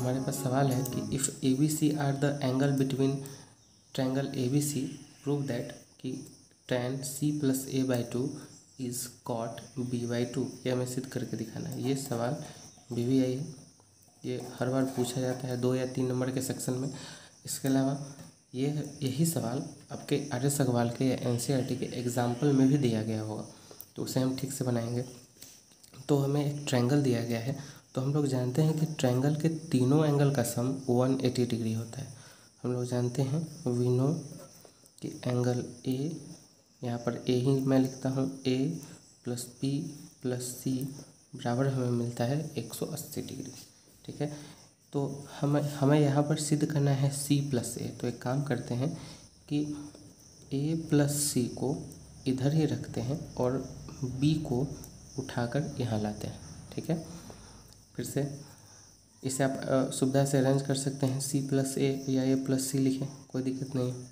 हमारे पास सवाल है कि if A B C are the angle between triangle A B C, prove that कि tan c plus A by two is cot B by two. ये हमें सिद्ध करके दिखाना है। ये सवाल BVI है, ये हर बार पूछा जाता है 2 या 3 नंबर के सेक्शन में। इसके अलावा यही सवाल आपके आर्यस अग्रवाल के या NCERT के एग्जाम्पल में भी दिया गया होगा, तो उसे हम ठीक से बनाएंगे। तो हमें एक ट्रायंगल दिया गया है, तो हम लोग जानते हैं कि ट्रायंगल के तीनों एंगल का सम 180 डिग्री होता है। हम लोग जानते हैं, वी नो कि एंगल A, यहाँ पर A ही मैं लिखता हूँ, A plus B plus C बराबर हमें मिलता है 180 डिग्री। ठीक है, तो हमें यहाँ पर सिद्ध करना है C प्लस A। तो एक काम करते हैं कि A प्लस C को इधर ही रखते हैं और B को उठाकर यहाँ लाते हैं। ठीक है, फिर से इसे आप सुविधा से अरेंज कर सकते हैं, C प्लस A या A प्लस C लिखें, कोई दिक्कत नहीं है।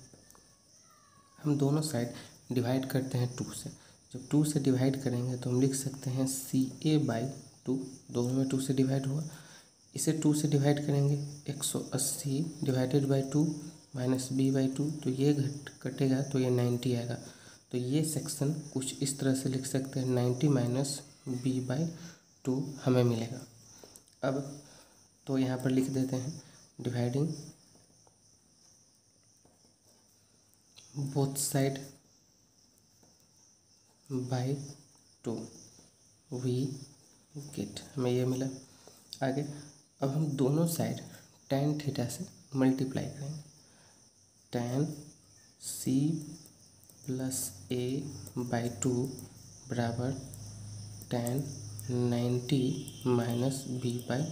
हम दोनों साइड डिवाइड करते हैं 2 से। जब 2 से डिवाइड करेंगे तो हम लिख सकते हैं CA बाई 2, दोनों में 2 से डिवाइड हुआ। इसे 2 से डिवाइड करेंगे, 180 divided by 2 minus B by 2, तो ये कटेगा तो ये 90 आएगा। तो ये सेक्शन कुछ इस तरह से लिख सकते हैं, 90 माइनस B बाई 2 हमें मिलेगा। अब तो यहाँ पर लिख देते हैं, dividing both side by 2 we get, हमें ये मिला। आगे अब हम दोनों साइड tan थीटा से मल्टीप्लाई करेंगे। tan C plus A by 2 बराबर tan 90 माइनस B बाई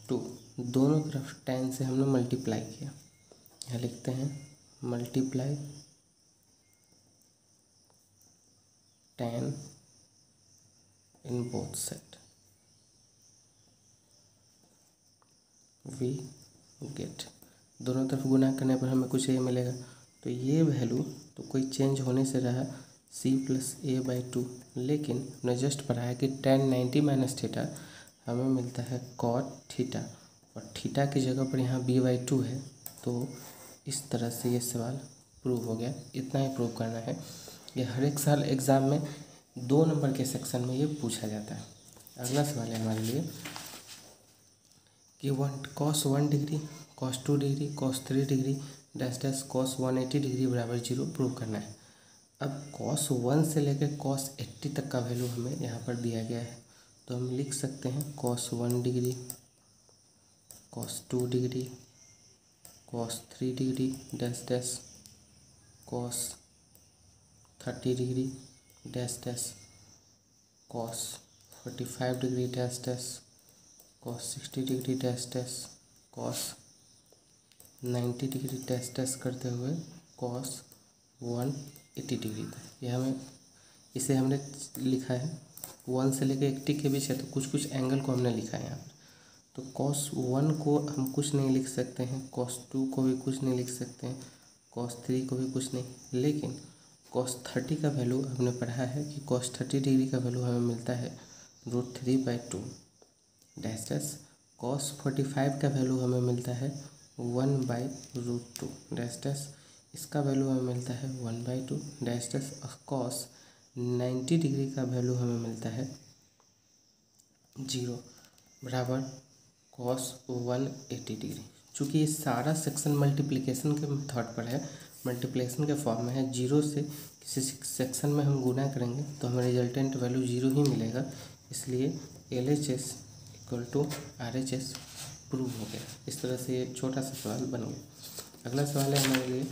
2। दोनों तरफ tan से हमने मल्टीप्लाई किया, यहाँ लिखते हैं multiply tan in both side, we get. दोनों तरफ गुना करने पर हमें कुछ ये मिलेगा। तो ये वैल्यू तो कोई चेंज होने से रहा C प्लस A बाई 2, लेकिन हमने जस्ट पढ़ा है कि tan 90 माइनस थीटा हमें मिलता है कॉट थीटा, और थीटा की जगह पर यहाँ B बाई 2 है। तो इस तरह से ये सवाल प्रूव हो गया। इतना ही प्रूव करना है। ये हर एक साल एग्ज़ाम में 2 नंबर के सेक्शन में ये पूछा जाता है। अगला सवाल है हमारे लिए कि cos 1 degree, cos 2 degree, cos 3 degree dash dash cos 180 degree बराबर 0 प्रूव करना है। अब cos 1 से लेकर cos 80 तक का वैल्यू हमें यहाँ पर दिया गया है, तो हम लिख सकते हैं cos 1 degree, cos 2 degree, cos 3 degree dash dash cos 30 degree dash dash cos 45 degree dash dash cos 60 degree dash dash cos 90 degree dash dash करते हुए cos 180 डिग्री तक। यह इसे हमने लिखा है 1 से लेकर 80 के बीच है, तो कुछ कुछ एंगल को हमने लिखा है यहाँ पर। तो cos 1 को हम कुछ नहीं लिख सकते हैं, cos 2 को भी कुछ नहीं लिख सकते हैं, cos 3 को भी कुछ नहीं, लेकिन cos 30 का वैल्यू हमने पढ़ा है कि cos 30 डिग्री का वैल्यू हमें मिलता है √3 बाई 2 डैश डैश। cos 45 का वैल्यू हमें मिलता है 1 बाई √2 डैश डैश। इसका वैल्यू हमें मिलता है 1 बाई 2 डैश डैश। और cos 90 डिग्री का वैल्यू हमें मिलता है 0 बराबर cos 180 डिग्री। चूँकि ये सारा सेक्शन मल्टीप्लिकेशन के मेथड पर है, मल्टीप्लिकेशन के फॉर्म में है, 0 से किसी सेक्शन में हम गुना करेंगे तो हमें रिजल्टेंट वैल्यू 0 ही मिलेगा। इसलिए LHS equal to RHS prove हो गया। इस तरह से ये छोटा सा सवाल बन गया। अगला सवाल है हमारे लिए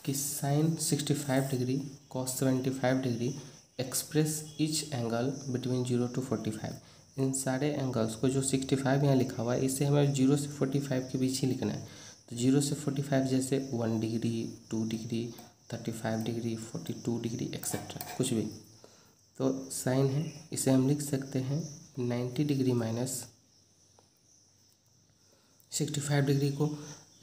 कि sin 65 degree cos 75 degree express each angle between 0 to 45। इन सारे एंगल्स को जो 65 यहाँ लिखा हुआ है, इसे हमें 0 से 45 के बीच ही लिखना है। तो 0 से 45 जैसे 1 degree, 2 degree, 35 degree, 42 degree etcetera कुछ भी। तो साइन है, इसे हम लिख सकते हैं 90 डिग्री माइनस 65 डिग्री को,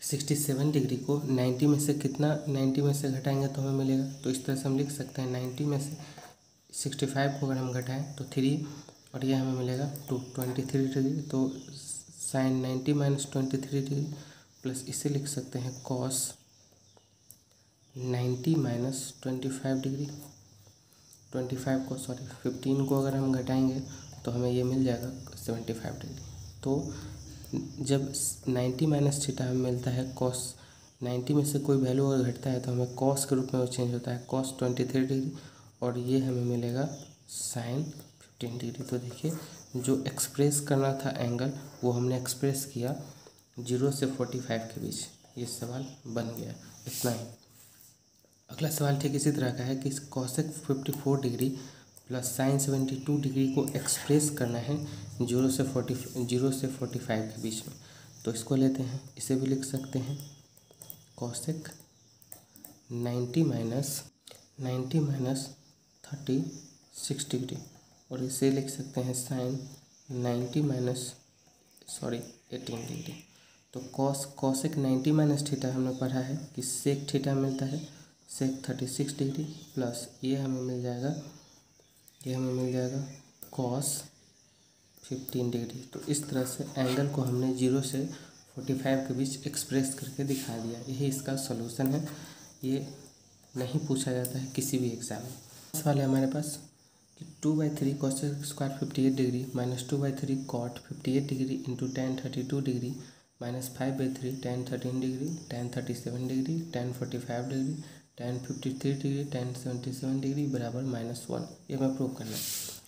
67 डिग्री को 90 में से कितना 90 में से घटाएंगे तो हमें मिलेगा। तो इस तरह से हम लिख सकते हैं 90 में से 65 को अगर हम घटाएं तो 3, और यह हमें मिलेगा 23 डिग्री। तो साइन 90 माइनस 23 डिग्री प्लस इसे लिख सकते हैं कॉस 90 माइनस 25 डिग्री। 25 को 15 को अगर हम घटाएंगे तो हमें ये मिल जाएगा 75 डिग्री। तो जब 90 माइनस थीटा हमें मिलता है कॉस 90 में से कोई वैल्यू अगर घटता है तो हमें कॉस के रूप में वो चेंज होता है कॉस 23 डिग्री, और ये हमें मिलेगा साइन 15 डिग्री। तो देखिए जो एक्सप्रेस करना था एंगल वो हमने एक्सप्रेस किया 0 से 45 के बीच। ये सवाल बन गया, इतना ही। अगला सवाल ठीक इसी तरह का है कि cosec 54 degree plus sign 72 degree को एक्सप्रेस करना है 0 से 45 के बीच में। तो इसको लेते हैं, इसे भी लिख सकते हैं कॉसेक 90 माइनस 36 डिग्री, और इसे लिख सकते हैं साइन 90 माइनस 18 डिग्री। तो कॉसेक 90 माइनस थीटा हमने पढ़ा है कि सेक थीटा मिलता है सेक 36 डिग्री प्लस ये हमें मिल जाएगा कॉस 15 डिग्री। तो इस तरह से एंगल को हमने 0 से 45 के बीच एक्सप्रेस करके दिखा दिया। यही इसका सॉल्यूशन है, ये नहीं पूछा जाता है किसी भी एग्ज़ाम में। सवाल है हमारे पास कि 2/3 cosec square 58 degree minus 2/3 cot 58 degree into tan 32 degree minus 5/3 tan 13 degree tan 37 degree tan 45 degree tan 53 degree tan 77 degree बराबर -1। ये हमें प्रूव करना है,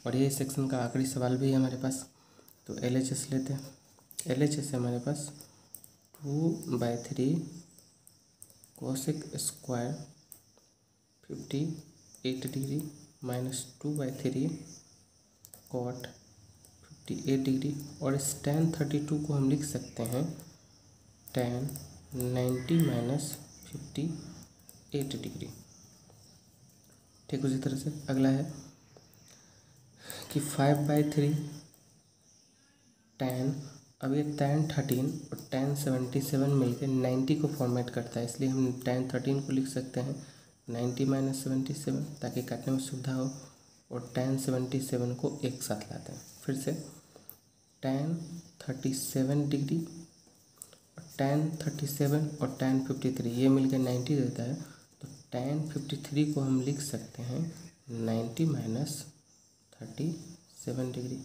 और ये सेक्शन का आखिरी सवाल भी है हमारे पास। तो LHS लेते हैं। LHS है हमारे पास 2/3 cosec square 58 degree minus 2/3 cot 58 degree, और इस tan 32 को हम लिख सकते हैं tan 90 माइनस 58 डिग्री। ठीक उसी तरह से अगला है कि 5/3 tan, अब ये tan 13 और tan 77 मिलकर 90 को फॉर्मेट करता है, इसलिए हम tan 13 को लिख सकते हैं 90 माइनस 77 ताकि काटने में सुविधा हो, और tan 77 को एक साथ लाते हैं। फिर से tan 37 डिग्री और tan 37 और tan 53 ये मिलकर 90 देता है, तो tan 53 को हम लिख सकते हैं 90 माइनस 37 डिग्री,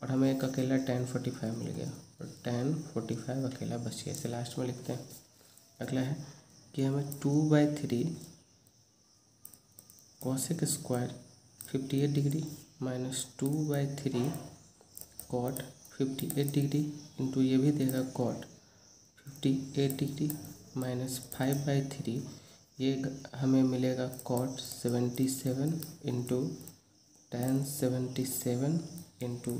और हमें एक अकेला tan 45 मिल गया, और tan 45 अकेला बच गया, इसे लास्ट में लिखते हैं। अगला है कि हमें 2/3 cosec square 58 degree minus 2/3 cot 58 degree into ये भी देगा कॉट 58 डिग्री माइनस 5/3 ये हमें मिलेगा cot 77 into tan 77 into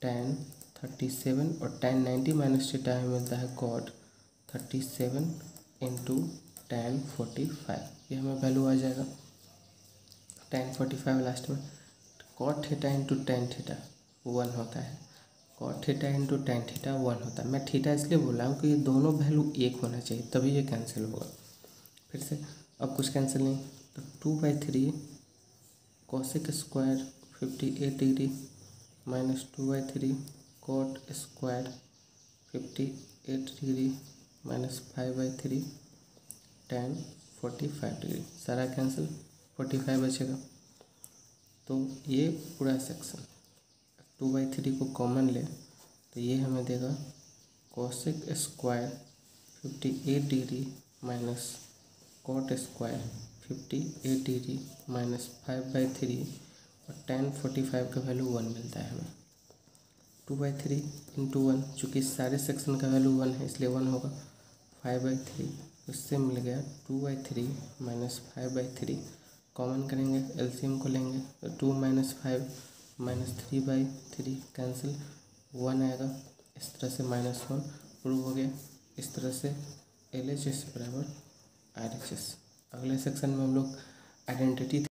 tan 37, और tan 90 माइनस थीटा हमें मिलता है कॉट 37 इंटू tan 45। ये हमें वैल्यू आ जाएगा tan 45 लास्ट में। Cot theta into tan theta 1 होता है, cot theta into tan theta 1 होता है। मैं थीटा इसलिए बोल रहा हूँ कि ये दोनों वैल्यू एक होना चाहिए तभी ये कैंसिल होगा। फिर से अब कुछ कैंसिल नहीं, तो 2/3 cosec square 58 degree minus 2/3 cot square 58 degree minus 5/3 tan 45 degree, सारा कैंसिल 45 बचेगा। तो ये पूरा सेक्शन 2/3 को कॉमन ले तो ये हमें देगा cosec square 58 degree minus cot square 58 degree minus 5/3, और tan 45 का वैल्यू 1 मिलता है हमें। 2/3 इंटू 1, चूँकि सारे सेक्शन का वैल्यू 1 है इसलिए 1 होगा। 5/3 उससे मिल गया 2/3 माइनस 5/3, कॉमन करेंगे एलसीएम को लेंगे तो 2 माइनस 5 माइनस 3/3 कैंसिल 1 आएगा। इस तरह से -1 प्रूव हो गया। इस तरह से LHS बराबर RHS। अगले सेक्शन में हम लोग आइडेंटिटी